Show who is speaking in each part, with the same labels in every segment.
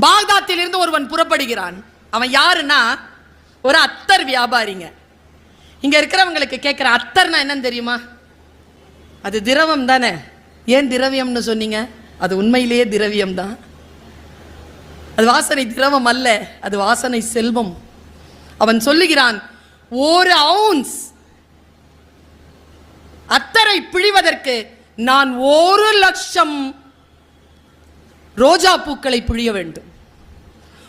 Speaker 1: பாக்தாத்திலிருந்து ஒருவன் புறப்படுகிறான். அவன் யாருன்னா ஒரு அத்தர் வியாபாரிங்க. இங்க இருக்கிறவங்களுக்கு கேட்கிற அத்தர்னா என்னன்னு தெரியுமா? அது திரவம் தானே. ஏன் திரவியம்னு சொன்னீங்க? அது உண்மையிலேயே திரவியம் தான். அது வாசனை திரவம் அல்ல, அது வாசனை செல்வம். அவன் சொல்லுகிறான், ஒரு அவுன்ஸ் அத்தரை பிழிவதற்கு நான் 1,00,000 ரோஜா பூக்களை பிழிய வேண்டும்.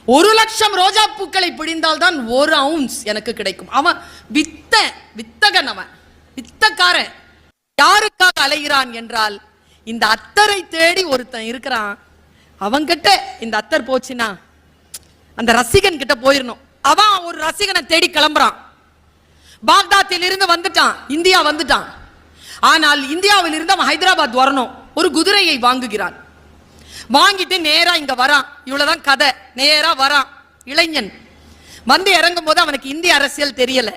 Speaker 1: 1,00,000 ரோஜா பூக்களை பிழிந்தால் தான் 1 அவுன்ஸ் எனக்கு கிடைக்கும். அவன் வித்தகன், அவன் வித்தக்காரன். யாருக்காக அலைகிறான் என்றால், இந்த அத்தரை தேடி ஒருத்தன் இருக்கிறான். அவன்கிட்ட இந்த அத்தர் போச்சுன்னா அந்த ரசிகன் கிட்ட போயிடணும். அவன் ஒரு ரசிகனை தேடி கிளம்புறான். பாக்தாத்தில் இருந்து வந்துட்டான், இந்தியா வந்துட்டான். ஆனால் இந்தியாவில் இருந்து அவன் ஹைதராபாத் வரணும். ஒரு குதிரையை வாங்குகிறான். வாங்கிட்டு நேரா இங்க வரான். இவ்வளவுதான் கதை. நேரா வரான் இளைஞன். வந்து இறங்கும் போது அவனுக்கு இந்திய அரசியல் தெரியல.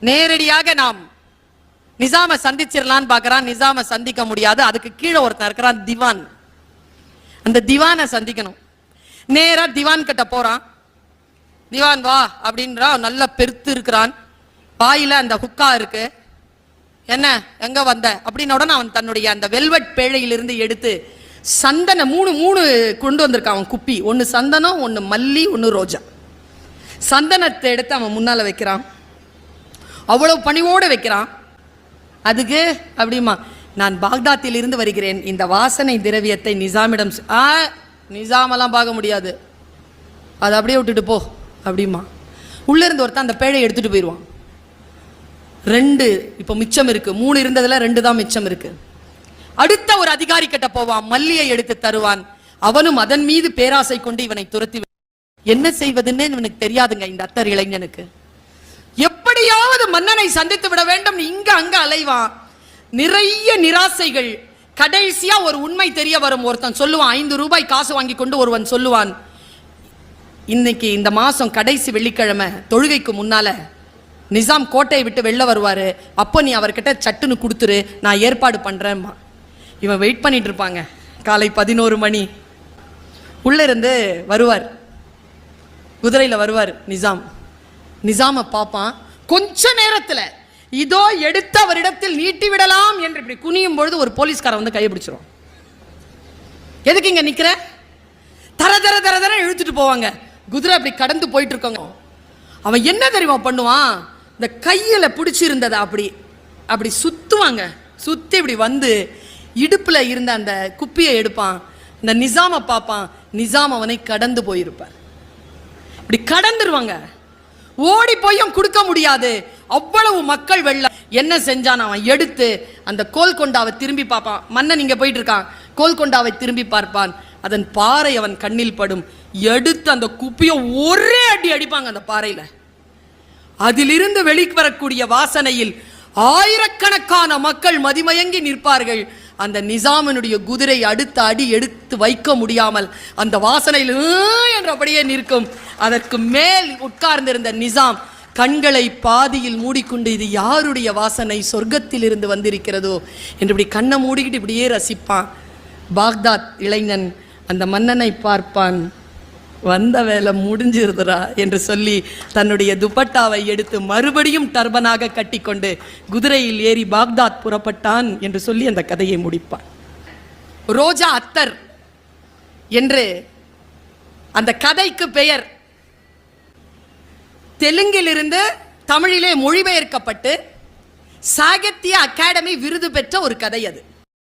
Speaker 1: நேரடியாக நாம் நிசாம சந்திச்சிடலான்னு பாக்குறான். நிசாம சந்திக்க முடியாது. அதுக்கு கீழே ஒருத்தன் இருக்கிறான், திவான். அந்த திவானை சந்திக்கணும். நேரா திவான் கிட்ட போறான். திவான் வா அப்படின்றான். நல்ல பெருத்து இருக்கிறான். வாயில அந்த ஹுக்கா இருக்கு. என்ன எங்க வந்த அப்படின்னு உடனே அவன் தன்னுடைய அந்த வெல்வெட் பேழையிலிருந்து எடுத்து சந்தன மூணு கொண்டு வந்திருக்கான். அவன் குப்பி, ஒன்னு சந்தனம், ஒன்னு மல்லி, ஒன்னு ரோஜா. சந்தனத்தை எடுத்து அவன் முன்னால வைக்கிறான். அவ்வளவு பணிவோடு வைக்கிறான். அதுக்கு அப்படிமா, நான் பாக்தாத்தில் இருந்து வருகிறேன், இந்த வாசனை திரவியத்தை நிசாமிடம். நிசாமெல்லாம் பார்க்க முடியாது, அதை அப்படியே விட்டுட்டு போ அப்படிமா. உள்ள இருந்து ஒருத்தன் அந்த பேழை எடுத்துட்டு போயிடுவான். 2 இப்போ மிச்சம் இருக்கு. 3 இருந்ததுல 2 தான் மிச்சம் இருக்கு. அடுத்த ஒரு அதிகாரி கிட்ட போவான், மல்லியை எடுத்து தருவான். அவனும் அதன் மீது பேராசை கொண்டு இவனை துரத்தி. என்ன செய்வதுன்னு இவனுக்கு தெரியாதுங்க இந்த அத்தர் இளைஞனுக்கு. எப்படியாவது மன்னனை சந்தித்து விட வேண்டும், இங்க அங்க அலைவான். நிறைய நிராசைகள். கடைசியா ஒரு உண்மை தெரிய வரும். ஒருத்தன் சொல்லுவான், 5 ரூபாய் காசு வாங்கி கொண்டு ஒருவன் சொல்லுவான், இன்னைக்கு இந்த மாசம் கடைசி வெள்ளிக்கிழமை தொழுகைக்கு முன்னால நிசாம் கோட்டையை விட்டு வெளில வருவாரு, அப்போ நீ அவர்கிட்ட சட்டுன்னு கொடுத்துரு, நான் ஏற்பாடு பண்றேன்மா. இவன் வெயிட் பண்ணிட்டு இருப்பாங்க. காலை 11 மணி உள்ள இருந்து வருவார், குதிரையில வருவார் நிசாம். நிசாம பார்ப்பான். கொஞ்ச நேரத்தில் இதோ எடுத்து அவரிடத்தில் நீட்டி விடலாம் என்று இப்படி குனியும் பொழுது ஒரு போலீஸ்காரன் வந்து கையை பிடிச்சிரும். எதுக்கு இங்க நிக்கிற? தர தர தர தர இழுத்துட்டு போவாங்க. குதிரை அப்படி கடந்து போயிட்டு இருக்கோங்க. அவன் என்ன தெரியுமா பண்ணுவான்? இந்த கையில பிடிச்சிருந்ததை அப்படி அப்படி சுத்துவாங்க. சுத்தி இப்படி வந்து இடுப்புல இருந்த அந்த குப்பியை எடுப்பான். இந்த நிசாம பார்ப்பான். நிசாம் அவனை கடந்து போயிருப்பார். இப்படி கடந்துருவாங்க. ஓடி போயும் கொடுக்க முடியாது, அவ்வளவு மக்கள் வெள்ளம். என்ன செஞ்சான்? அவன் எடுத்து அந்த கோல்கொண்டாவை திரும்பி பார்ப்பான். மன்னன் இங்க போயிட்டு இருக்கான். கோல்கொண்டாவை திரும்பி பார்ப்பான். அதன் பாறை அவன் கண்ணில் படும். எடுத்து அந்த குப்பியை ஒரே அடி அடிப்பாங்க அந்த பாறையில. அதிலிருந்து வெளிவரக்கூடிய வாசனையில் ஆயிரக்கணக்கான மக்கள் மதிமயங்கி நிற்பார்கள். அந்த நிசாமினுடைய குதிரை அடுத்த அடி எடுத்து வைக்க முடியாமல் அந்த வாசனையில் என்றபடியே நிற்கும். அதற்கு மேல் உட்கார்ந்திருந்த நிசாம் கண்களை பாதியில் மூடிக்கொண்டு, இது யாருடைய வாசனை, சொர்க்கத்தில் இருந்து வந்திருக்கிறதோ என்று இப்படி கண்ணை மூடிக்கிட்டு இப்படியே ரசிப்பான். பாக்தாத் இளைஞன் அந்த மன்னனை பார்ப்பான். வந்த வேலை முடிஞ்சிருதுரா என்று சொல்லி தன்னுடைய துப்பட்டாவை எடுத்து மறுபடியும் டர்பனாக கட்டிக்கொண்டு குதிரையில் ஏறி பாக்தாத் புறப்பட்டான் என்று சொல்லி அந்த கதையை முடிப்பான். ரோஜா அத்தர் என்று அந்த கதைக்கு பெயர். தெலுங்கிலிருந்து தமிழிலே மொழிபெயர்க்கப்பட்டு சாகித்ய அகாடமி விருது பெற்ற ஒரு கதை அது.